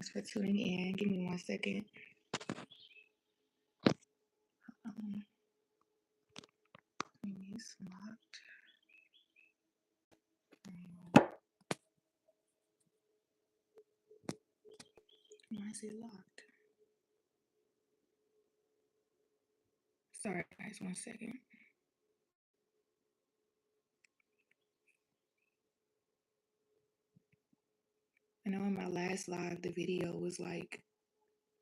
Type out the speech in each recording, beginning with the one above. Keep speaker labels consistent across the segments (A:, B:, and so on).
A: Thanks for tuning in. Give me 1 second. Maybe it's locked. Why is it locked? Sorry, guys. 1 second. I know in my last live, the video was like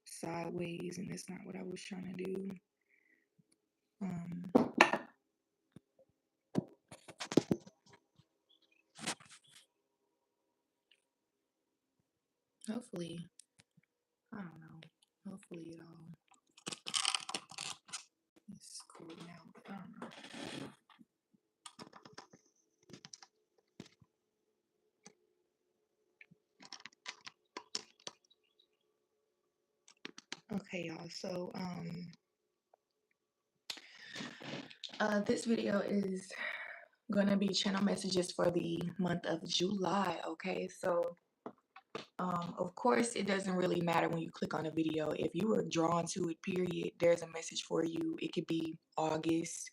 A: sideways, and that's not what I was trying to do. Hopefully, I don't know. Hopefully it all is cool now, but I don't know. Okay, y'all. So, this video is gonna be channel messages for the month of July. Okay, so of course it doesn't really matter when you click on a video. If you were drawn to it, period, there's a message for you. It could be August,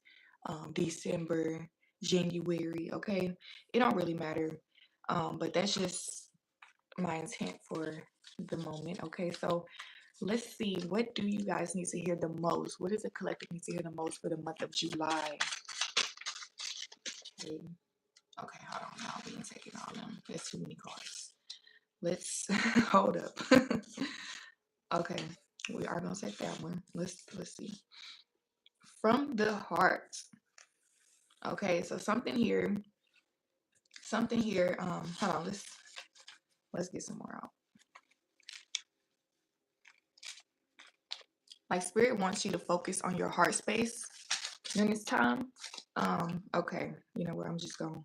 A: December, January. Okay, it don't really matter, but that's just my intent for the moment. Okay, so let's see, what do you guys need to hear the most? What does the collective need to hear the most for the month of July? Okay, hold on. Now I'm being taken all them. There's too many cards. Let's hold up. Okay, we are gonna take that one. Let's see. From the heart. Okay, so something here. Hold on. Let's get some more out. Like spirit wants you to focus on your heart space during this time. Okay, you know what? I'm just gonna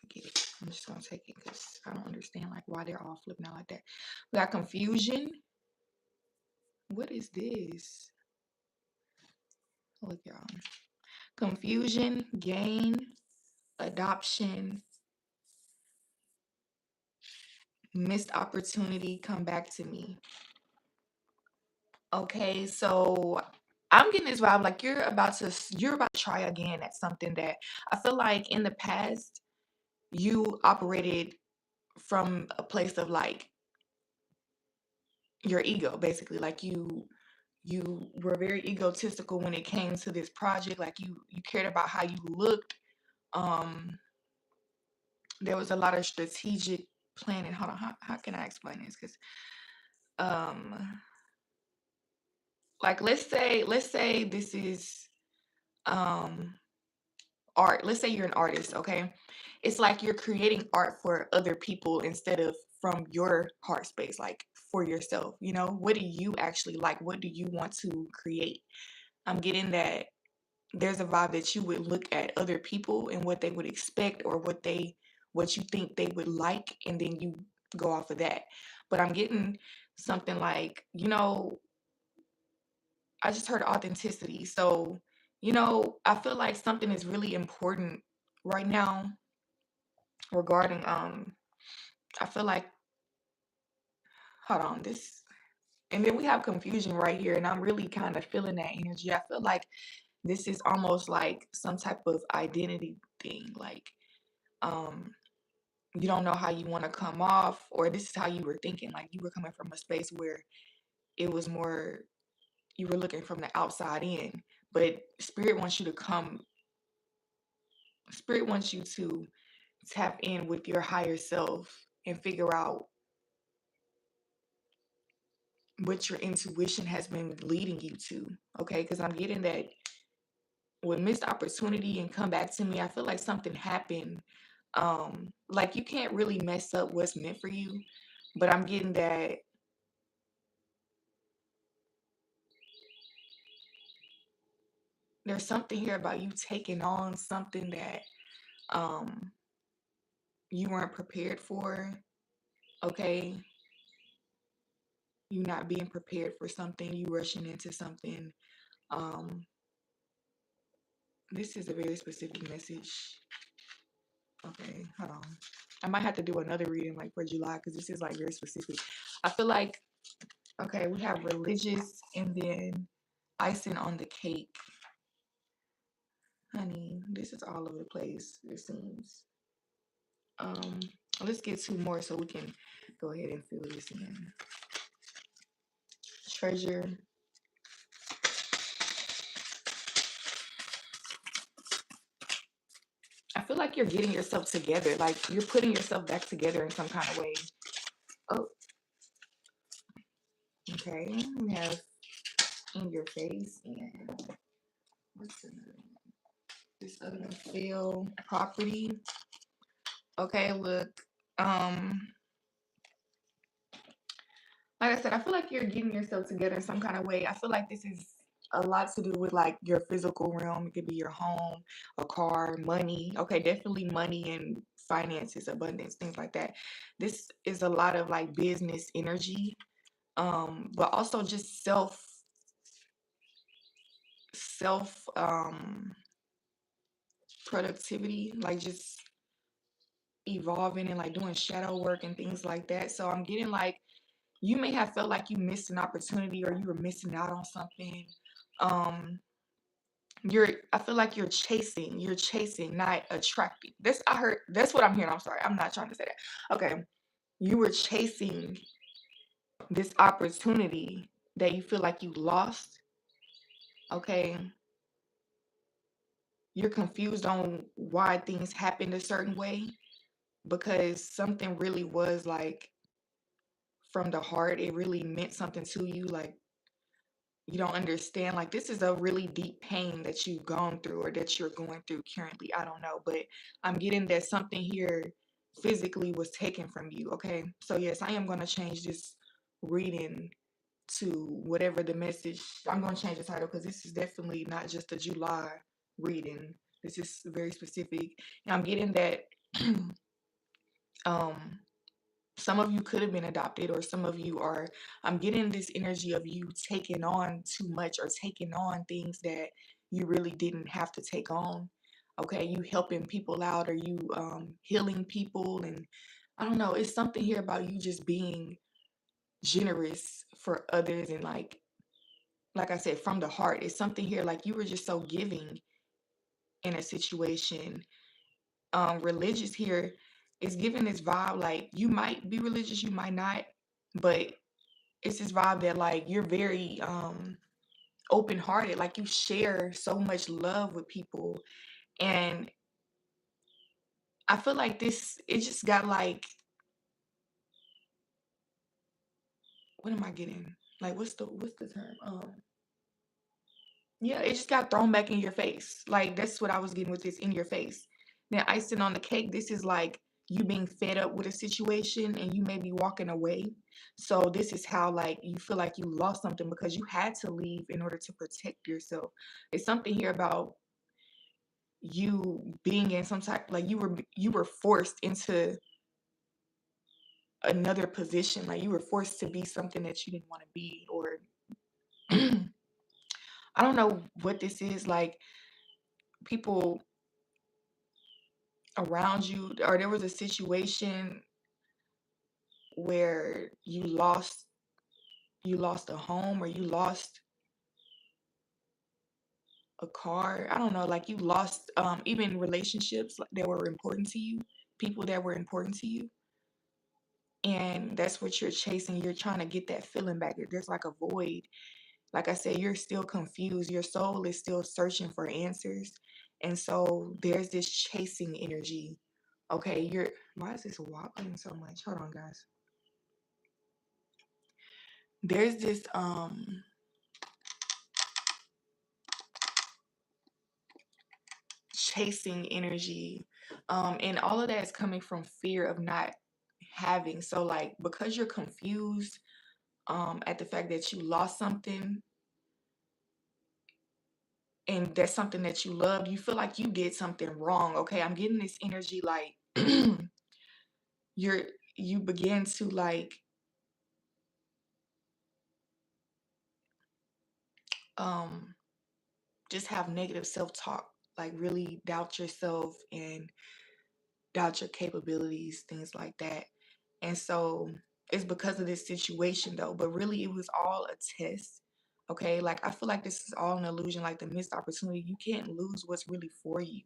A: forget it. I'm just gonna take it because I don't understand like why they're all flipping out like that. We got confusion. What is this? Look, y'all. Confusion, gain, adoption, missed opportunity, come back to me. Okay, so I'm getting this vibe like you're about to try again at something that I feel like in the past you operated from a place of like your ego, basically. Like you were very egotistical when it came to this project. Like you cared about how you looked. There was a lot of strategic planning. Hold on, how can I explain this? Because like let's say this is art. Let's say you're an artist, okay? It's like you're creating art for other people instead of from your heart space, like for yourself. You know, what do you actually like? What do you want to create? I'm getting that there's a vibe that you would look at other people and what they would expect or what you think they would like, and then you go off of that. But I'm getting something like, you know, I just heard authenticity. So, you know, I feel like something is really important right now regarding I feel like, hold on, this, and then we have confusion right here, and I'm really kind of feeling that energy. I feel like this is almost like some type of identity thing, like you don't know how you want to come off, or this is how you were thinking, like you were coming from a space where it was more, you were looking from the outside in, but spirit wants you to tap in with your higher self and figure out what your intuition has been leading you to. Okay, because I'm getting that with missed opportunity and come back to me, I feel like something happened. Like you can't really mess up what's meant for you, but I'm getting that there's something here about you taking on something that you weren't prepared for. Okay, you not being prepared for something, you rushing into something. This is a very specific message. Okay, hold on. I might have to do another reading like for July because this is like very specific. I feel like, okay, we have religious and then icing on the cake. Honey, this is all over the place, it seems. Um, let's get two more so we can go ahead and fill this in. Treasure. I feel like you're getting yourself together. Like you're putting yourself back together in some kind of way. Oh, okay. We have in your face and what's another one? This other one, fail property. Okay, look. Um, like I said, I feel like you're getting yourself together in some kind of way. I feel like this is a lot to do with like your physical realm. It could be your home, a car, money. Okay, definitely money and finances, abundance, things like that. This is a lot of like business energy, but also just self productivity, like just evolving and like doing shadow work and things like that. So I'm getting like you may have felt like you missed an opportunity or you were missing out on something. Um, I feel like you're chasing, not attracting. This I heard that's what I'm hearing. I'm sorry. I'm not trying to say that. Okay. You were chasing this opportunity that you feel like you lost. Okay. You're confused on why things happened a certain way because something really was like from the heart. It really meant something to you. Like you don't understand. Like this is a really deep pain that you've gone through or that you're going through currently. I don't know, but I'm getting that something here physically was taken from you. Okay. So yes, I am going to change this reading to whatever the message. I'm going to change the title because this is definitely not just a July reading. This is very specific. And I'm getting that um some of you could have been adopted or some of you are. I'm getting this energy of you taking on too much or taking on things that you really didn't have to take on. Okay, you helping people out or you healing people, and I don't know, it's something here about you just being generous for others, and like I said, from the heart. It's something here like you were just so giving in a situation. Religious here is giving this vibe like you might be religious, you might not, but it's this vibe that like you're very open hearted, like you share so much love with people. And I feel like this it just got like, what am I getting? Like what's the term? Yeah, it just got thrown back in your face. Like that's what I was getting with this, in your face. Then icing on the cake, this is like you being fed up with a situation and you may be walking away. So this is how like you feel like you lost something because you had to leave in order to protect yourself. It's something here about you being in some type, like you were forced into another position. Like you were forced to be something that you didn't want to be, or I don't know what this is, like people around you, or there was a situation where you lost a home or you lost a car. I don't know, like you lost even relationships that were important to you, people that were important to you. And that's what you're chasing. You're trying to get that feeling back. There's like a void. Like I said, you're still confused. Your soul is still searching for answers. And so there's this chasing energy. Okay, why is this wobbling so much? Hold on, guys. There's this chasing energy. And all of that is coming from fear of not having. So like because you're confused at the fact that you lost something and that's something that you loved, you feel like you did something wrong. Okay, I'm getting this energy like you're you begin to like um just have negative self-talk, like really doubt yourself and doubt your capabilities, things like that. And so it's because of this situation though, but really it was all a test. Okay, like I feel like this is all an illusion, like the missed opportunity. You can't lose what's really for you.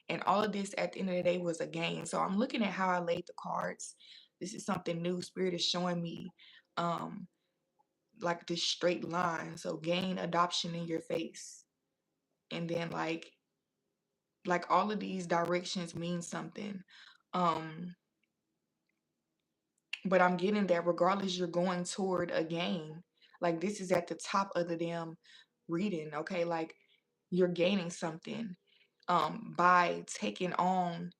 A: And all of this at the end of the day was a game. So I'm looking at how I laid the cards. This is something new. Spirit is showing me um like this straight line. So gain adoption in your face. And then like all of these directions mean something. Um but I'm getting that regardless you're going toward a gain. Like this is at the top of the damn reading, okay? Like you're gaining something by taking on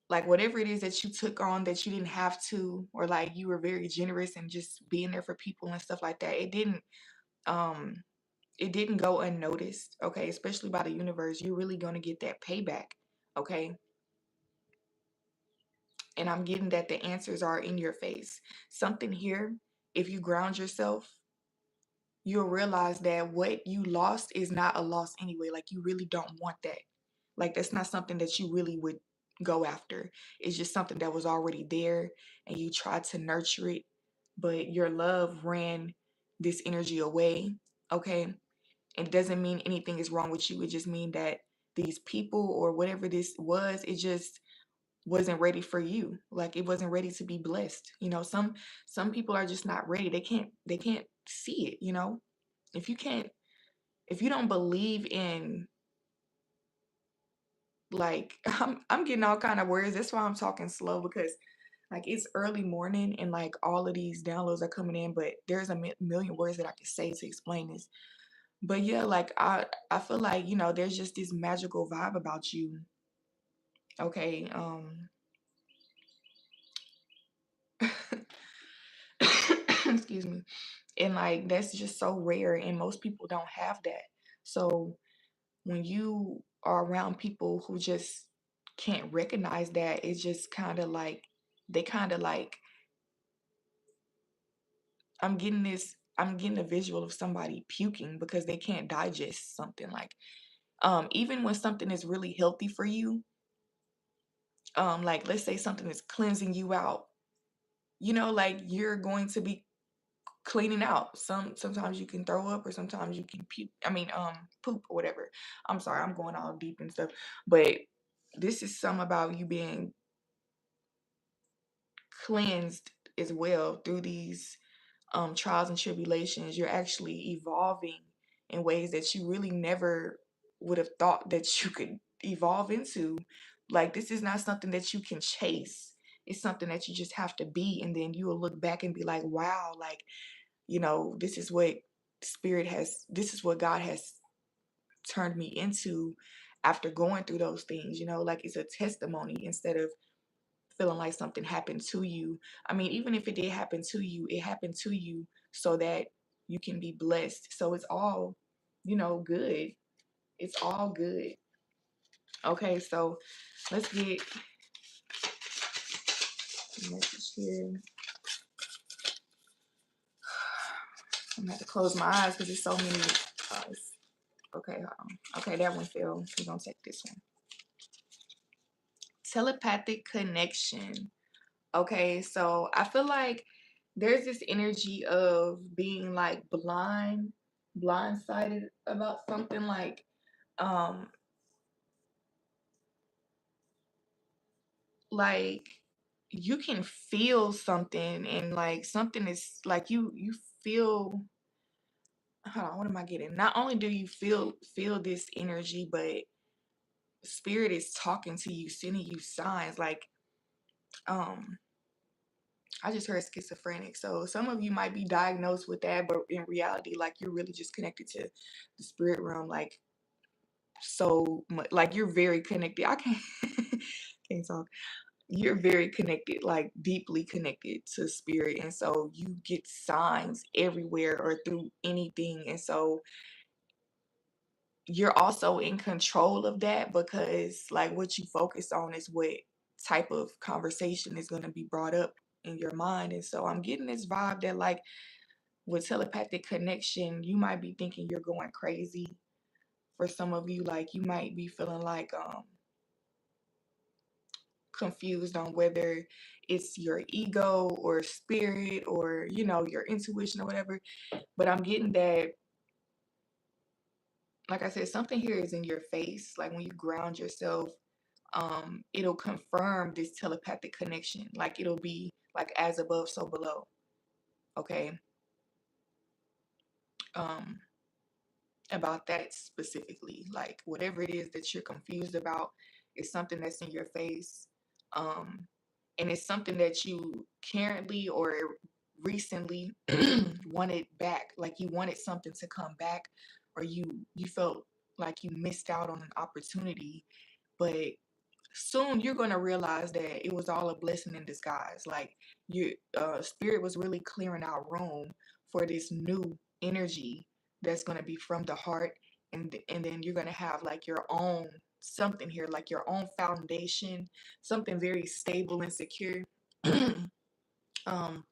A: like whatever it is that you took on that you didn't have to, or like you were very generous and just being there for people and stuff like that. Um it didn't go unnoticed, okay? Especially by the universe. You're really going to get that payback, okay? And I'm getting that the answers are in your face. Something here, if you ground yourself, you'll realize that what you lost is not a loss anyway. Like you really don't want that. Like that's not something that you really would go after. It's just something that was already there and you tried to nurture it, but your love ran this energy away. Okay. It doesn't mean anything is wrong with you. It just means that these people or whatever this was, it just wasn't ready for you. Like it wasn't ready to be blessed. Some people are just not ready. They can't see it, If you can't if you don't believe in like I'm getting all kind of words. That's why I'm talking slow because like it's early morning and like all of these downloads are coming in, but there's a million words that I could say to explain this. But yeah, like I feel like, there's just this magical vibe about you. Okay. Excuse me. And like that's just so rare and most people don't have that. So when you are around people who just can't recognize that, it's just kind of like they kind of like I'm getting a visual of somebody puking because they can't digest something like even when something is really healthy for you, like let's say something is cleansing you out, like you're going to be cleaning out. Sometimes you can throw up or sometimes you can puke. I mean, poop or whatever. I'm sorry, I'm going all deep and stuff. But this is some about you being cleansed as well through these trials and tribulations. You're actually evolving in ways that you really never would have thought that you could evolve into. Like this is not something that you can chase. It's something that you just have to be, and then you will look back and be like, wow, like this is what this is what God has turned me into after going through those things, like it's a testimony instead of feeling like something happened to you. I mean, even if it did happen to you, it happened to you so that you can be blessed. So it's all, good. It's all good. Okay, so let's get a message here. I'm gonna have to close my eyes because there's so many. Okay, hold on. Okay, that one fell. We're gonna take this one. Telepathic connection. Okay, so I feel like there's this energy of being like blindsided about something um like you can feel something and like something is like you feel hold on, what am I getting? Not only do you feel this energy, but spirit is talking to you, sending you signs like um I just heard schizophrenic. So some of you might be diagnosed with that, but in reality, like you're really just connected to the spirit realm, like so much. Like you're very connected. I can't can't talk. You're very connected, like deeply connected to spirit, and so you get signs everywhere or through anything, and so you're also in control of that because like what you focus on is what type of conversation is going to be brought up in your mind. And so I'm getting this vibe that like with telepathic connection you might be thinking you're going crazy. For some of you, like you might be feeling like confused on whether it's your ego or spirit or, you know, your intuition or whatever. But I'm getting that, like I said, something here is in your face. Like when you ground yourself, it'll confirm this telepathic connection. Like it'll be like as above, so below. Okay. Um, about that specifically. Like whatever it is that you're confused about is something that's in your face. Um, and it's something that you currently or recently wanted back. Like you wanted something to come back, or you felt like you missed out on an opportunity. But soon you're going to realize that it was all a blessing in disguise. Like your spirit was really clearing out room for this new energy that's going to be from the heart, and then you're going to have like your own something here, like your own foundation, something very stable and secure. um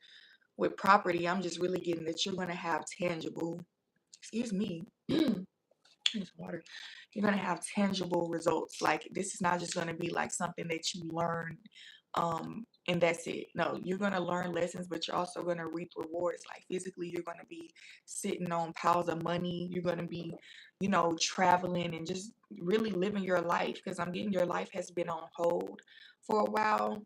A: with property, I'm just really getting that you're going to have tangible, excuse me, water, you're going to have tangible results. Like this is not just going to be like something that you learn and that's it. No, you're going to learn lessons, but you're also going to reap rewards. Like physically, you're going to be sitting on piles of money. You're going to be, you know, traveling and just really living your life, because I'm getting your life has been on hold for a while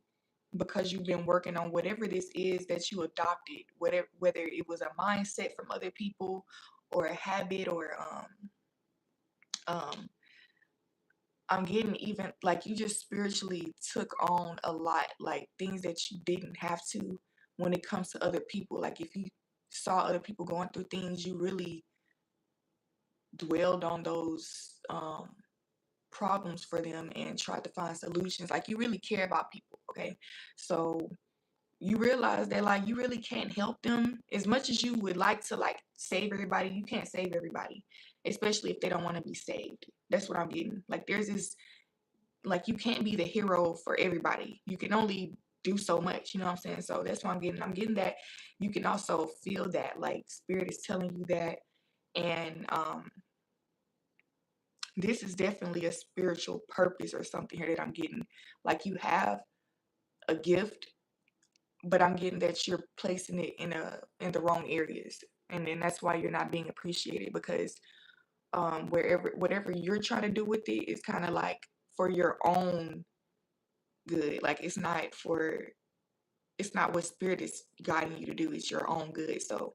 A: because you've been working on whatever this is that you adopted, whether it was a mindset from other people or a habit or um I'm getting even like you just spiritually took on a lot, like things that you didn't have to when it comes to other people. Like if you saw other people going through things, you really dwelled on those problems for them and tried to find solutions. Like you really care about people, okay? So you realize that like you really can't help them as much as you would like to like save everybody. You can't save everybody, especially if they don't want to be saved. That's what I'm getting. Like there's this, like you can't be the hero for everybody. You can only do so much, you know what I'm saying? So that's what I'm getting. I'm getting that you can also feel that like spirit is telling you that. And this is definitely a spiritual purpose or something here that I'm getting. Like you have a gift, but I'm getting that you're placing it in the wrong areas. And then that's why you're not being appreciated, because wherever whatever you're trying to do with it is kind of like for your own good. Like it's not what spirit is guiding you to do. It's your own good. So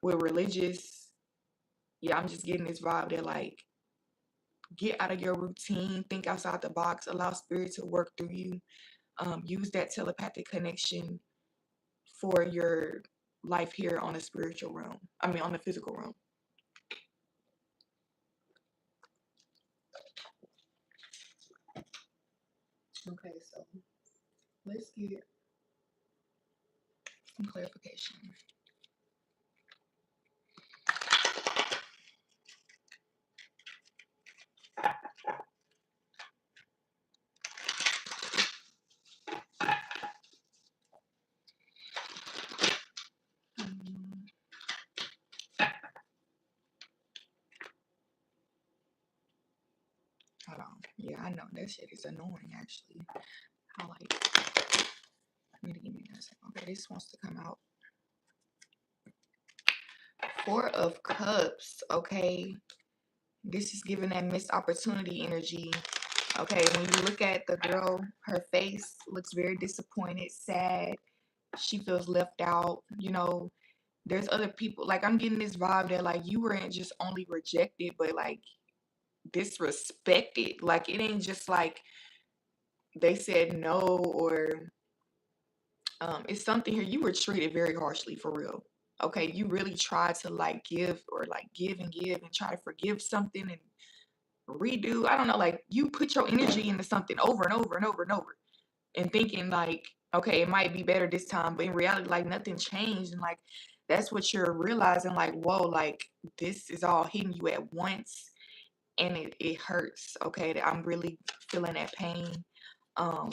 A: with religious, yeah, I'm just getting this vibe that like get out of your routine, think outside the box, allow spirit to work through you. Use that telepathic connection for your life here on the spiritual realm. I mean, on the physical realm. Okay, so let's get some clarification. Um, Hold on. Yeah, I know that shit is annoying actually. I like. Give me a second. Okay, this wants to come out. Four of Cups. Okay, this is giving that missed opportunity energy. Okay, when you look at the girl, her face looks very disappointed, sad. She feels left out. You know, there's other people. Like I'm getting this vibe that like you weren't just only rejected, but like disrespected. Like it ain't just like they said no, or it's something here. You were treated very harshly for real. Okay, you really tried to like give or like give and try to forgive something and redo. I don't know, like you put your energy into something over and over and over and over and thinking like, okay, it might be better this time, but in reality, like nothing changed. And like that's what you're realizing, like, whoa, like this is all hitting you at once and it hurts. Okay, that I'm really feeling that pain. Um,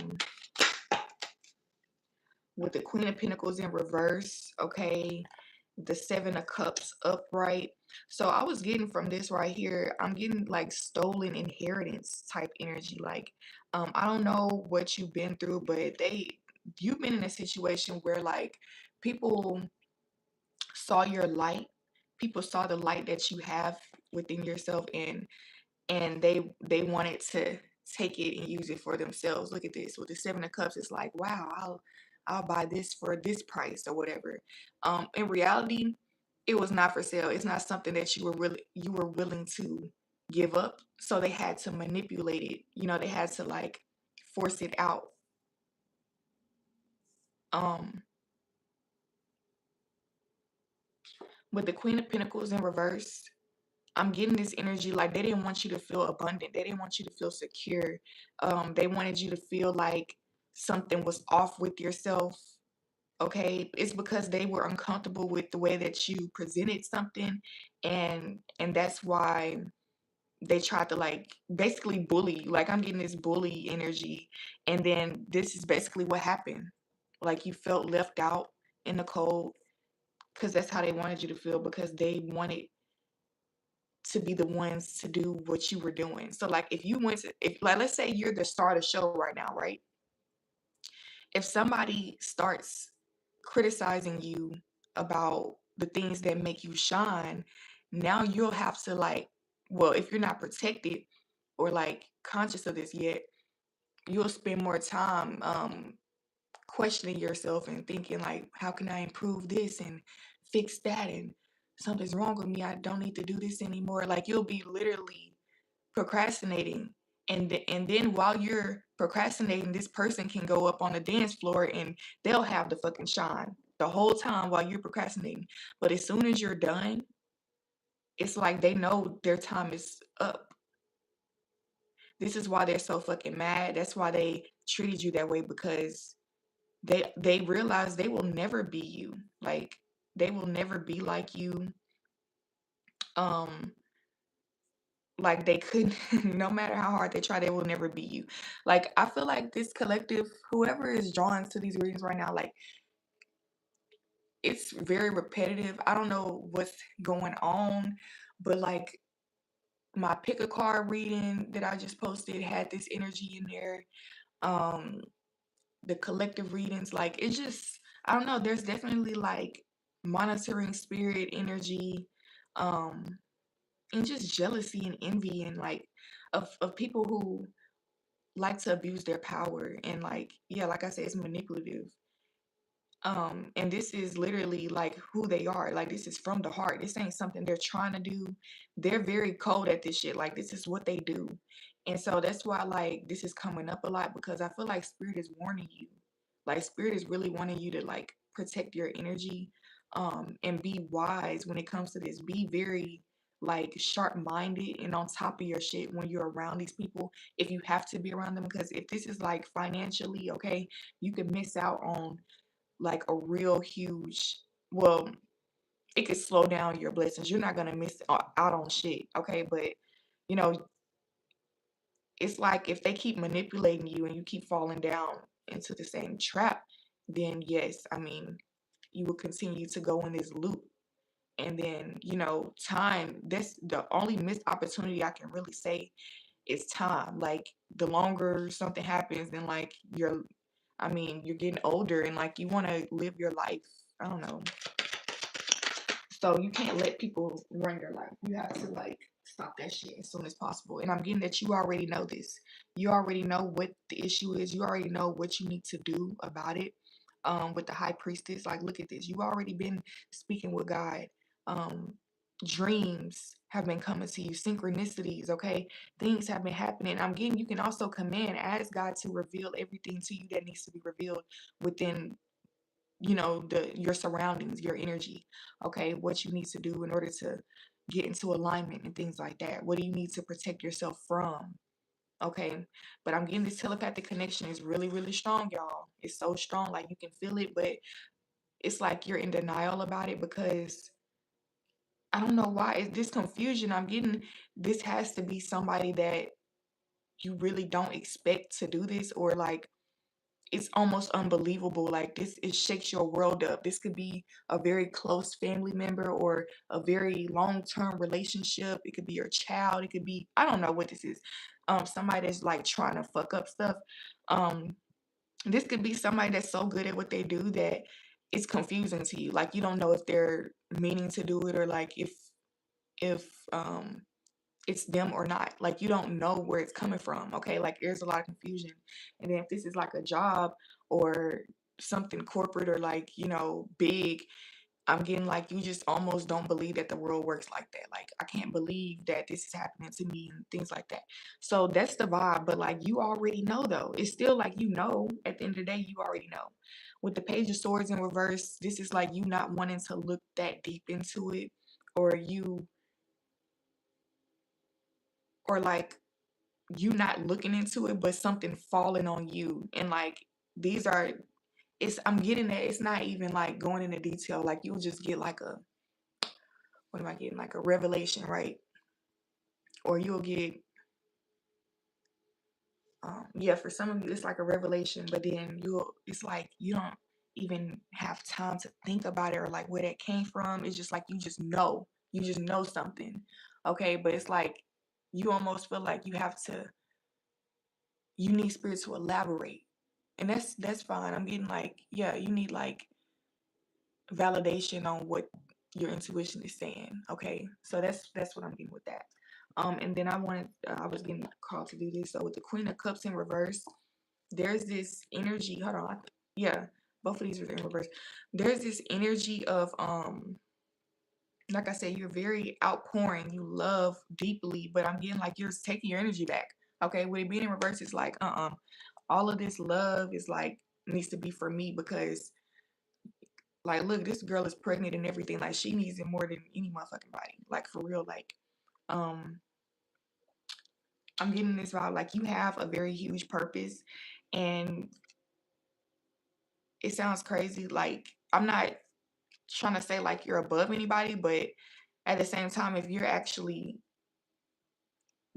A: with the Queen of Pentacles in reverse, okay, the Seven of Cups upright. So I was getting from this right here, I'm getting like stolen inheritance type energy. Like, I don't know what you've been through, but you've been in a situation where like people saw your light, people saw the light that you have within yourself, and they wanted to take it and use it for themselves. Look at this with the Seven of Cups. It's like, wow, I'll buy this for this price or whatever. In reality, it was not for sale. It's not something that you were willing to give up. So they had to manipulate it. They had to like force it out. Um, with the Queen of Pentacles in reverse, I'm getting this energy like they didn't want you to feel abundant. They didn't want you to feel secure. They wanted you to feel like something was off with yourself. Okay, it's because they were uncomfortable with the way that you presented something, and that's why they tried to like basically bully you. Like I'm getting this bully energy, and then this is basically what happened. Like you felt left out in the cold because that's how they wanted you to feel because they wanted to be the ones to do what you were doing. So like if like let's say you're the star of the show right now, right? If somebody starts criticizing you about the things that make you shine, now you'll have to like, well, if you're not protected or like conscious of this yet, you'll spend more time questioning yourself and thinking like, how can I improve this and fix that, and something's wrong with me, I don't need to do this anymore. Like you'll be literally procrastinating, and then while you're procrastinating, this person can go up on the dance floor and they'll have the fucking shine the whole time while you're procrastinating. But as soon as you're done, it's like they know their time is up. This is why they're so fucking mad. That's why they treated you that way, because they realize they will never be you. Like they will never be like you. Um like they couldn't no matter how hard they try, they will never be you. Like I feel like this collective, whoever is drawn to these readings right now, like it's very repetitive. I don't know what's going on, but like my pick a card reading that I just posted had this energy in there. Um the collective readings, like it's just, I don't know, there's definitely like monitoring spirit energy, um and just jealousy and envy, and like of people who like to abuse their power, and like, yeah, like I said, it's manipulative. And this is literally like who they are. Like this is from the heart. This ain't something they're trying to do. They're very cold at this shit. Like this is what they do. And so that's why like this is coming up a lot, because I feel like spirit is warning you. Like spirit is really wanting you to like protect your energy, and be wise when it comes to this. Be very like sharp minded and on top of your shit when you're around these people, if you have to be around them, because if this is like financially, okay, you can miss out on like a real huge, well, it could slow down your blessings. You're not gonna miss out on shit, okay? But you know, it's like if they keep manipulating you and you keep falling down into the same trap, then yes, I mean, you will continue to go in this loop. And then, time, that's the only missed opportunity I can really say is time. Like the longer something happens, then like you're getting older and like you want to live your life. I don't know. So you can't let people run your life. You have to like stop that shit as soon as possible. And I'm getting that you already know this. You already know what the issue is. You already know what you need to do about it. With the high priestess, like look at this. You already been speaking with God. Um, Dreams have been coming to you. Synchronicities, okay? Things have been happening. I'm getting you can also command, ask God to reveal everything to you that needs to be revealed within your surroundings, your energy, okay, what you need to do in order to get into alignment and things like that. What do you need to protect yourself from? Okay, but I'm getting this telepathic connection is really really strong, y'all. It's so strong, like you can feel it, but it's like you're in denial about it, because I don't know why it's this confusion I'm getting. This has to be somebody that you really don't expect to do this, or like it's almost unbelievable. Like this, it shakes your world up. This could be a very close family member or a very long-term relationship. It could be your child. It could be, I don't know what this is. Somebody that's like trying to fuck up stuff. Um, this could be somebody that's so good at what they do that it's confusing to you. Like you don't know if they're meaning to do it or like if it's them or not. Like you don't know where it's coming from. Okay. Like there's a lot of confusion. And then if this is like a job or something corporate or like, big, I'm getting like you just almost don't believe that the world works like that. Like I can't believe that this is happening to me and things like that. So that's the vibe. But like you already know though. It's still like at the end of the day, you already know. With the Page of Swords in reverse, this is like you not wanting to look that deep into it, or like you not looking into it, but something falling on you. And like these are I'm getting that it's not even like going into detail. Like you'll just get like what am I getting? Like a revelation, right? Or you'll get yeah, for some of you it's like a revelation, but then it's like you don't even have time to think about it or like where that came from. It's just like you just know something. Okay, but it's like you almost feel like you need spirit to elaborate. And that's fine. I'm getting like, yeah, you need like validation on what your intuition is saying. Okay, so that's what I'm getting with that. And then I was getting called to do this. So with the Queen of Cups in reverse, there's this energy. Hold on, yeah, both of these are in reverse. There's this energy of like I said, you're very outpouring. You love deeply, but I'm getting like you're taking your energy back. Okay, with it being in reverse, it's like all of this love is like needs to be for me because like, look, this girl is pregnant and everything. Like, she needs it more than any motherfucking body. Like, for real. Like, um, I'm getting this vibe. Like, you have a very huge purpose, and it sounds crazy. Like, I'm not trying to say like you're above anybody, but at the same time, if you're actually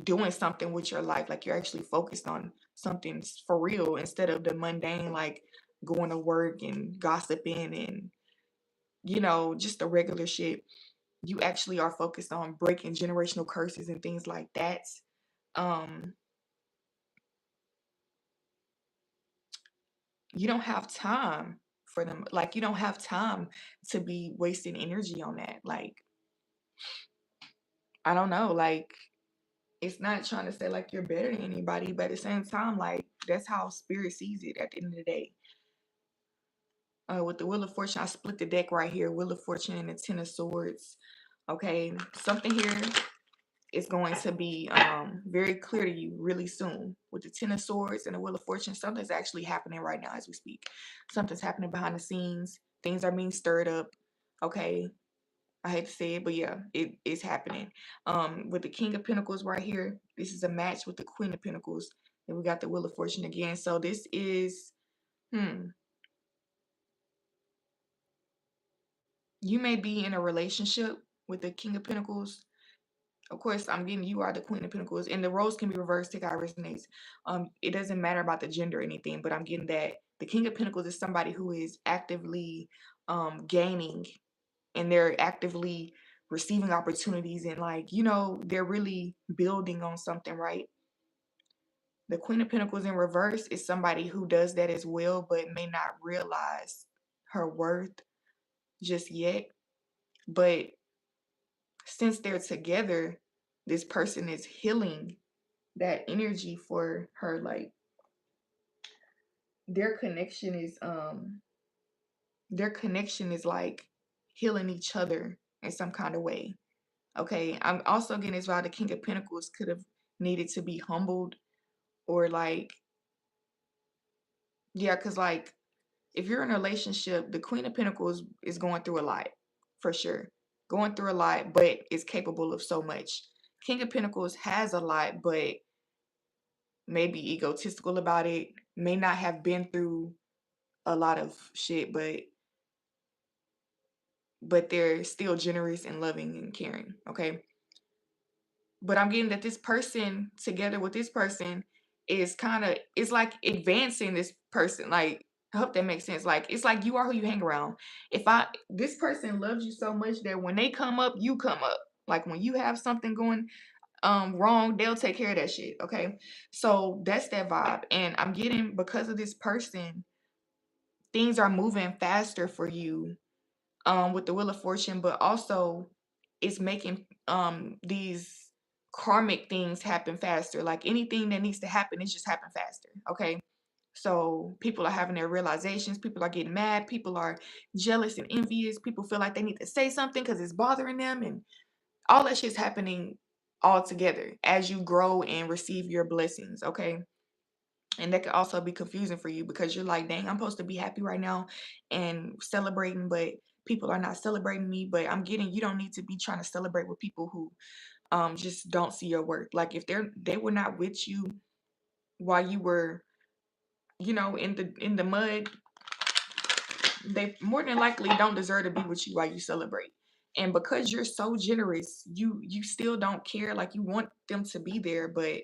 A: doing something with your life, like you're actually focused on something for real instead of the mundane, like going to work and gossiping and just the regular shit. You actually are focused on breaking generational curses and things like that. Um, you don't have time for them. Like you don't have time to be wasting energy on that. Like, I don't know, like it's not trying to say like you're better than anybody, but at the same time, like that's how spirit sees it at the end of the day. With the Wheel of Fortune, I split the deck right here. Wheel of Fortune and the Ten of Swords. Okay, something here is going to be very clear to you really soon. With the Ten of Swords and the Wheel of Fortune, something's actually happening right now as we speak. Something's happening behind the scenes. Things are being stirred up. Okay, I hate to say it, but yeah, it is happening. With the King of Pentacles right here, this is a match with the Queen of Pentacles. And we got the Wheel of Fortune again. So this is, you may be in a relationship with the King of Pentacles. Of course, I'm getting you are the Queen of Pentacles, and the roles can be reversed. Take how it resonates. It doesn't matter about the gender or anything, but I'm getting that the King of Pentacles is somebody who is actively gaining, and they're actively receiving opportunities, and like they're really building on something, right? The Queen of Pentacles in reverse is somebody who does that as well, but may not realize her worth just yet. But since they're together, this person is healing that energy for her. Like their connection is like healing each other in some kind of way. Okay, I'm also getting this vibe the King of Pentacles could have needed to be humbled, or like, yeah, because like if you're in a relationship, the Queen of Pentacles is going through a lot, for sure. Going through a lot, but is capable of so much. King of Pentacles has a lot, but maybe egotistical about it, may not have been through a lot of shit, but they're still generous and loving and caring, okay? But I'm getting that this person together with this person is kind of, it's like advancing this person. Like, I hope that makes sense. Like, it's like you are who you hang around. If I This person loves you so much that when they come up, you come up. Like when you have something going wrong, they'll take care of that shit. Okay. So that's that vibe. And I'm getting, because of this person, things are moving faster for you with the Wheel of Fortune, but also it's making these karmic things happen faster. Like anything that needs to happen, it just happen faster. Okay. So people are having their realizations, people are getting mad, people are jealous and envious, people feel like they need to say something because it's bothering them, and all that shit's happening all together as you grow and receive your blessings. Okay. And that could also be confusing for you because you're like, dang, I'm supposed to be happy right now and celebrating, but people are not celebrating me. But I'm getting, you don't need to be trying to celebrate with people who just don't see your worth. Like if they were not with you while you were, in the mud, they more than likely don't deserve to be with you while you celebrate. And because you're so generous, you still don't care. Like you want them to be there. But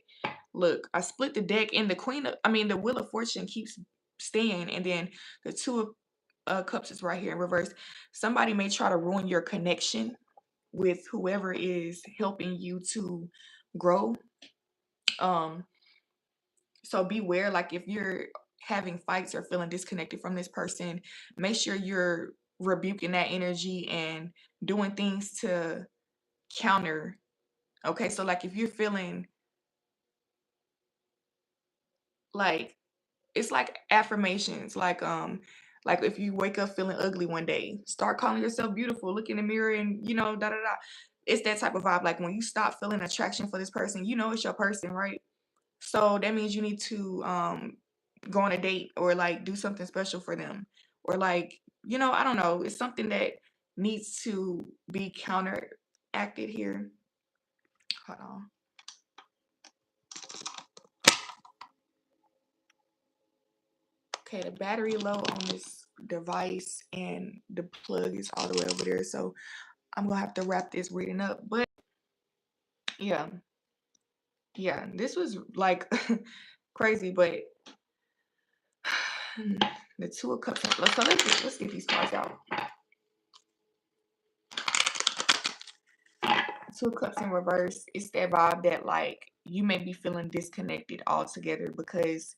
A: look, I split the deck, and the Wheel of Fortune keeps staying, and then the Two of Cups is right here in reverse. Somebody may try to ruin your connection with whoever is helping you to grow. Um, so beware, like if you're having fights or feeling disconnected from this person, make sure you're rebuking that energy and doing things to counter. Okay, so like if you're feeling like, it's like affirmations, like if you wake up feeling ugly one day, start calling yourself beautiful, look in the mirror and da da da. It's that type of vibe. Like when you stop feeling attraction for this person, it's your person, right? So that means you need to go on a date or like do something special for them. Or like, I don't know, it's something that needs to be counteracted here. Hold on. Okay, the battery low on this device and the plug is all the way over there. So I'm gonna have to wrap this reading up. But yeah, yeah, this was like crazy, but the Two of Cups. So let's get these cards out. Two of Cups in reverse. It's that vibe that like you may be feeling disconnected altogether because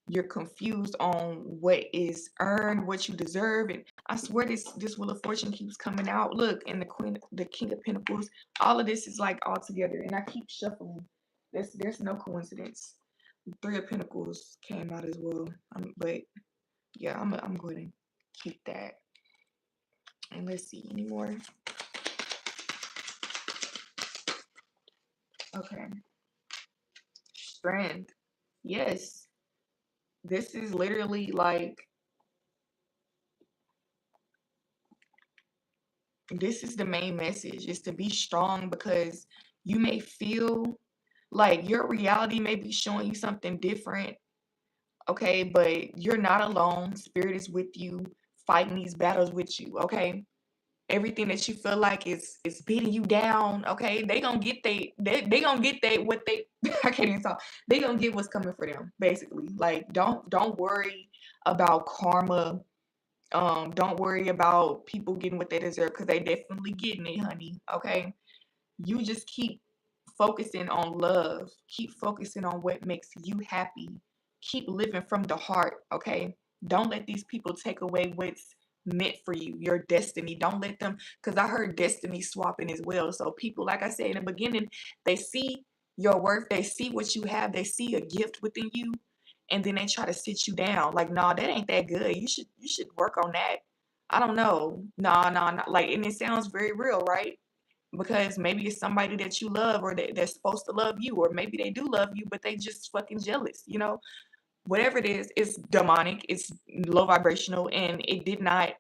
A: you're confused on what is earned, what you deserve, and I swear this Wheel of Fortune keeps coming out. Look, and the King of Pentacles. All of this is like all together, and I keep shuffling. There's no coincidence. Three of Pentacles came out as well. But yeah, I'm going to keep that. And let's see any more. Okay, Strength. Yes, this is literally like, this is the main message, is to be strong because you may feel like your reality may be showing you something different. Okay, but you're not alone. Spirit is with you, fighting these battles with you. Okay, everything that you feel like is beating you down. Okay, they gonna get they gonna get what they I can't even talk. They gonna get what's coming for them, basically. Like don't worry about karma. Don't worry about people getting what they deserve because they definitely getting it, honey. Okay, you just keep focusing on love. Keep focusing on what makes you happy. Keep living from the heart. Okay, don't let these people take away what's meant for you, your destiny. Don't let them, because I heard destiny swapping as well. So people, like I said in the beginning, they see your worth, they see what you have, they see a gift within you, and then they try to sit you down. Like, nah, that ain't that good. You should work on that. I don't know. Nah. Like, and it sounds very real, right? Because maybe it's somebody that you love or that they're supposed to love you, or maybe they do love you, but they just fucking jealous. Whatever it is, it's demonic, it's low vibrational, and it did not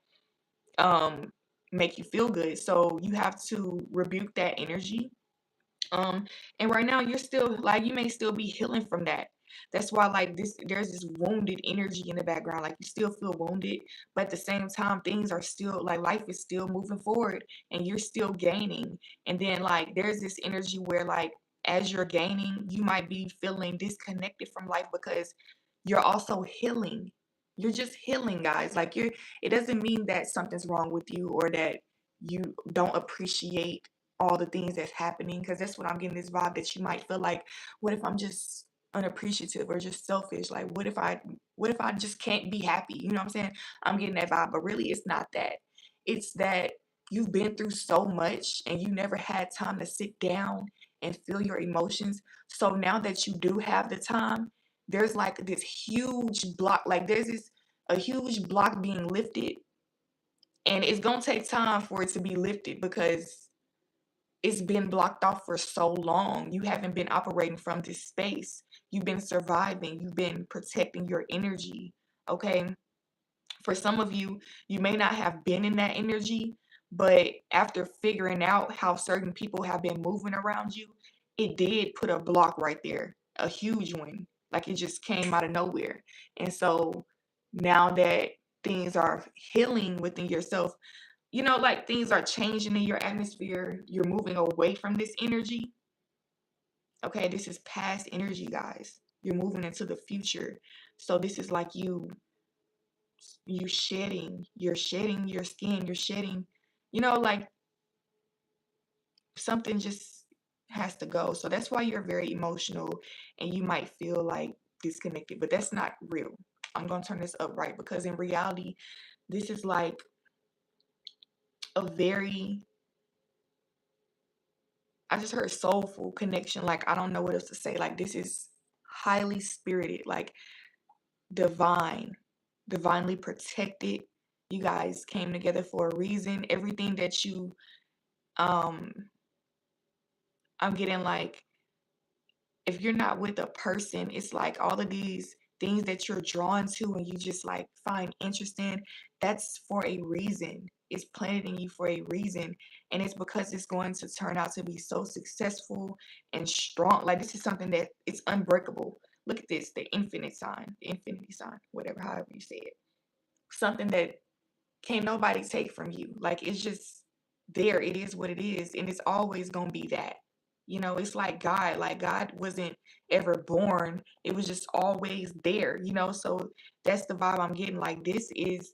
A: um make you feel good. So you have to rebuke that energy. Um, and right now you're still like, you may still be healing from that. That's why like there's this wounded energy in the background. Like you still feel wounded, but at the same time, things are still like, life is still moving forward and you're still gaining. And then like there's this energy where like as you're gaining, you might be feeling disconnected from life because you're also healing. You're just healing, guys. Like it doesn't mean that something's wrong with you or that you don't appreciate all the things that's happening, because that's what I'm getting, this vibe that you might feel like, what if I'm just unappreciative or just selfish? Like what if I just can't be happy? You know what I'm saying? I'm getting that vibe, but really it's not that. It's that you've been through so much and you never had time to sit down and feel your emotions. So now that you do have the time, there's like this huge block, like there's this a huge block being lifted, and it's gonna take time for it to be lifted because it's been blocked off for so long. You haven't been operating from this space. You've been surviving, you've been protecting your energy. Okay. For some of you, you may not have been in that energy, but after figuring out how certain people have been moving around you, it did put a block right there, a huge one. Like it just came out of nowhere. And so now that things are healing within yourself, like things are changing in your atmosphere, you're moving away from this energy. Okay, this is past energy, guys. You're moving into the future. So this is like you're shedding your skin, you're shedding, like something just has to go. So that's why you're very emotional and you might feel like disconnected, but that's not real. I'm going to turn this up right, because in reality, this is like a very, I just heard soulful connection. Like, I don't know what else to say. Like, this is highly spirited, like divine, divinely protected. You guys came together for a reason. Everything that you, um, I'm getting like, if you're not with a person, it's like all of these things that you're drawn to and you just like find interest in, that's for a reason. It's planted in you for a reason. And it's because it's going to turn out to be so successful and strong. Like this is something that it's unbreakable. Look at this, the infinite sign, the infinity sign, whatever, however you say it. Something that can't nobody take from you. Like it's just there. It is what it is. And it's always gonna be that. It's like God. Like God wasn't ever born. It was just always there. So that's the vibe I'm getting. Like this is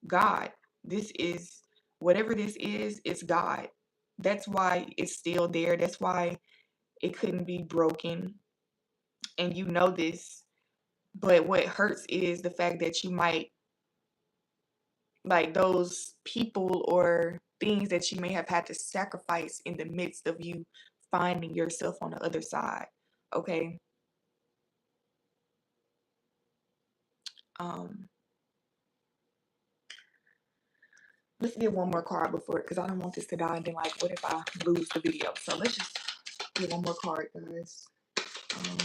A: God. This is whatever this is, it's God. That's why it's still there. That's why it couldn't be broken. And you know this. But what hurts is the fact that you might, like those people or things that you may have had to sacrifice in the midst of you finding yourself on the other side. Okay. Um, let's get one more card before, because I don't want this to die and then like what if I lose the video? So let's just get one more card, guys. Um,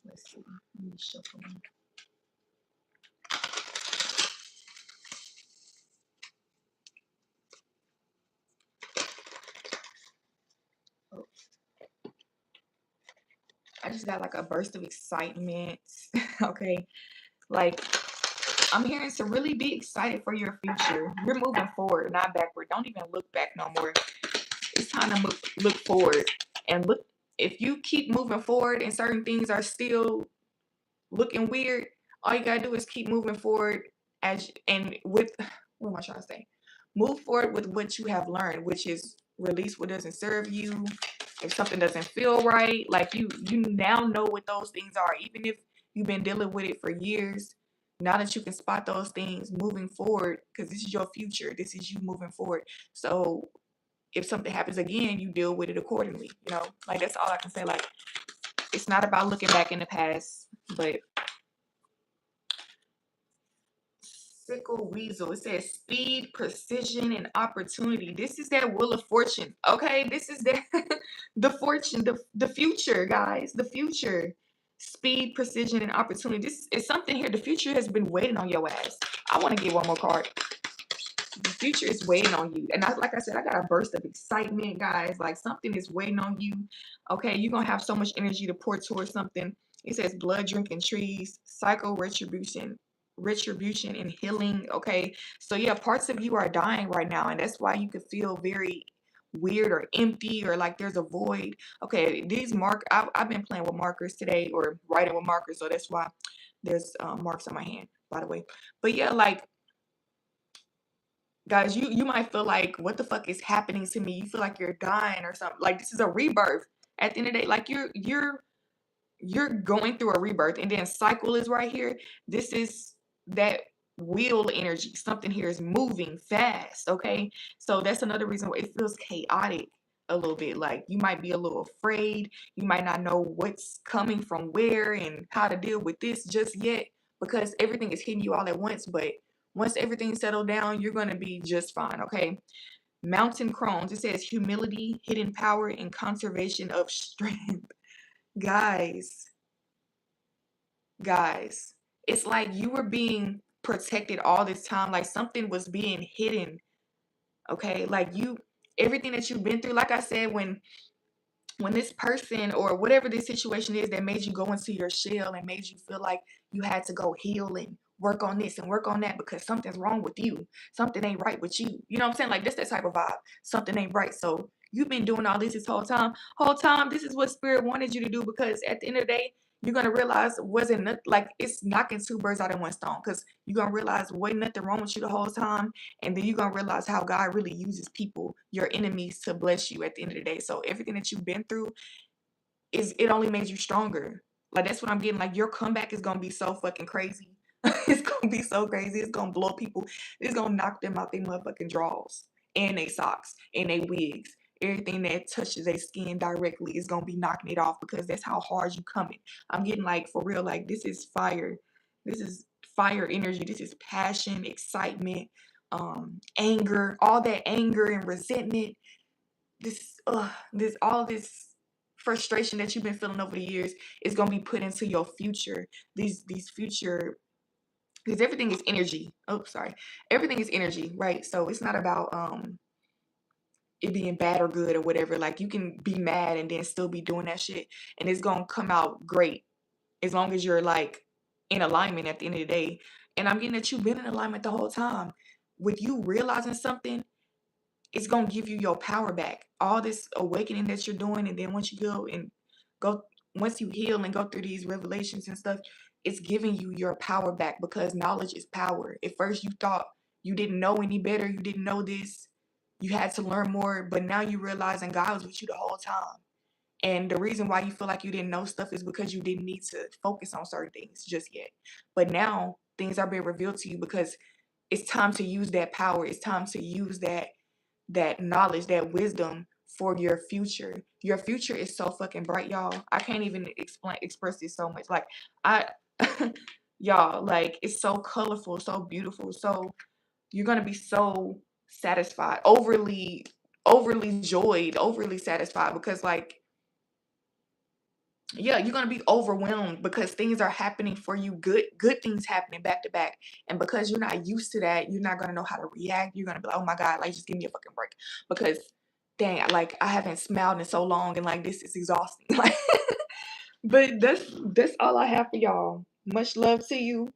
A: let's see. Let me shuffle them. Oh, I just got like a burst of excitement. Okay. Like I'm hearing to really be excited for your future. You're moving forward, not backward. Don't even look back no more. It's time to look forward and look. If you keep moving forward and certain things are still looking weird, all you gotta do is keep moving forward and with, what am I trying to say? Move forward with what you have learned, which is release what doesn't serve you. If something doesn't feel right, like you now know what those things are, even if you've been dealing with it for years. Now that you can spot those things moving forward, because this is your future, this is you moving forward. So if something happens again, you deal with it accordingly. Like that's all I can say. Like it's not about looking back in the past, but Sickle Weasel. It says speed, precision, and opportunity. This is that Wheel of Fortune. Okay, this is the fortune, the future, guys. The future. Speed, precision, and opportunity. This is something here. The future has been waiting on your ass. I want to get one more card. The future is waiting on you. And like I said, I got a burst of excitement, guys. Like something is waiting on you. Okay, you're going to have so much energy to pour towards something. It says blood drinking trees, cycle retribution and healing. Okay, so yeah, parts of you are dying right now, and that's why you could feel very weird or empty, or like there's a void. Okay, these I've been playing with markers today, or writing with markers, so that's why there's marks on my hand, by the way. But yeah, like, guys, you might feel like, what the fuck is happening to me? You feel like you're dying or something. Like, this is a rebirth. At the end of the day, like, you're going through a rebirth, and then cycle is right here. This is that wheel energy. Something here is moving fast. Okay, so that's another reason why it feels chaotic a little bit. Like, you might be a little afraid. You might not know what's coming from where and how to deal with this just yet, because everything is hitting you all at once. But once everything's settled down, you're going to be just fine. Okay, mountain crones, it says humility, hidden power, and conservation of strength. Guys, guys, it's like you were being protected all this time, like something was being hidden. Okay, like, everything that you've been through, like I said, when this person or whatever this situation is that made you go into your shell and made you feel like you had to go heal and work on this and work on that because something's wrong with you, something ain't right with you, you know what I'm saying? Like, that's that type of vibe. Something ain't right. So you've been doing all this whole time. This is what spirit wanted you to do, because at the end of the day, you're gonna realize, wasn't like, it's knocking two birds out in one stone, because you're gonna realize wasn't nothing wrong with you the whole time. And then you're gonna realize how God really uses people, your enemies, to bless you at the end of the day. So everything that you've been through, it only made you stronger. Like, that's what I'm getting. Like, your comeback is gonna be so fucking crazy. It's gonna be so crazy. It's gonna blow people. It's gonna knock them out their motherfucking drawers and their socks and their wigs. Everything that touches their skin directly is gonna be knocking it off, because that's how hard you coming. I'm getting, like, for real, like, this is fire. This is fire energy. This is passion, excitement, anger, all that anger and resentment. All this frustration that you've been feeling over the years is gonna be put into your future. These future, because everything is energy. Oh, sorry. Everything is energy, right? So it's not about it being bad or good or whatever. Like, you can be mad and then still be doing that shit, and it's gonna come out great, as long as you're, like, in alignment at the end of the day. And I'm getting that you've been in alignment the whole time. With you realizing something, it's gonna give you your power back. All this awakening that you're doing, and then once you heal and go through these revelations and stuff, it's giving you your power back, because knowledge is power. At first, you thought you didn't know any better, you didn't know this, you had to learn more, but now you realizing God was with you the whole time. And the reason why you feel like you didn't know stuff is because you didn't need to focus on certain things just yet. But now things are being revealed to you, because it's time to use that power. It's time to use that knowledge, that wisdom for your future. Your future is so fucking bright, y'all. I can't even express this so much. Like, I y'all, like, it's so colorful, so beautiful. So you're gonna be so satisfied, overly joyed, overly satisfied, because, like, yeah, you're gonna be overwhelmed, because things are happening for you, good things happening back to back. And because you're not used to that, you're not gonna know how to react. You're gonna be like, oh my God, like, just give me a fucking break. Because dang, like, I haven't smiled in so long, and, like, this is exhausting. Like, but that's all I have for y'all. Much love to you.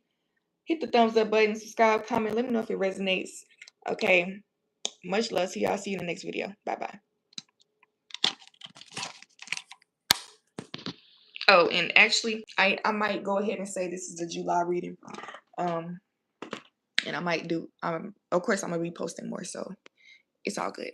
A: Hit the thumbs up button, subscribe, comment, let me know if it resonates. Okay. Much love to y'all. See you in the next video. Bye bye. Oh, and actually, I might go ahead and say this is a July reading. And I might do, of course, I'm gonna be posting more, so it's all good.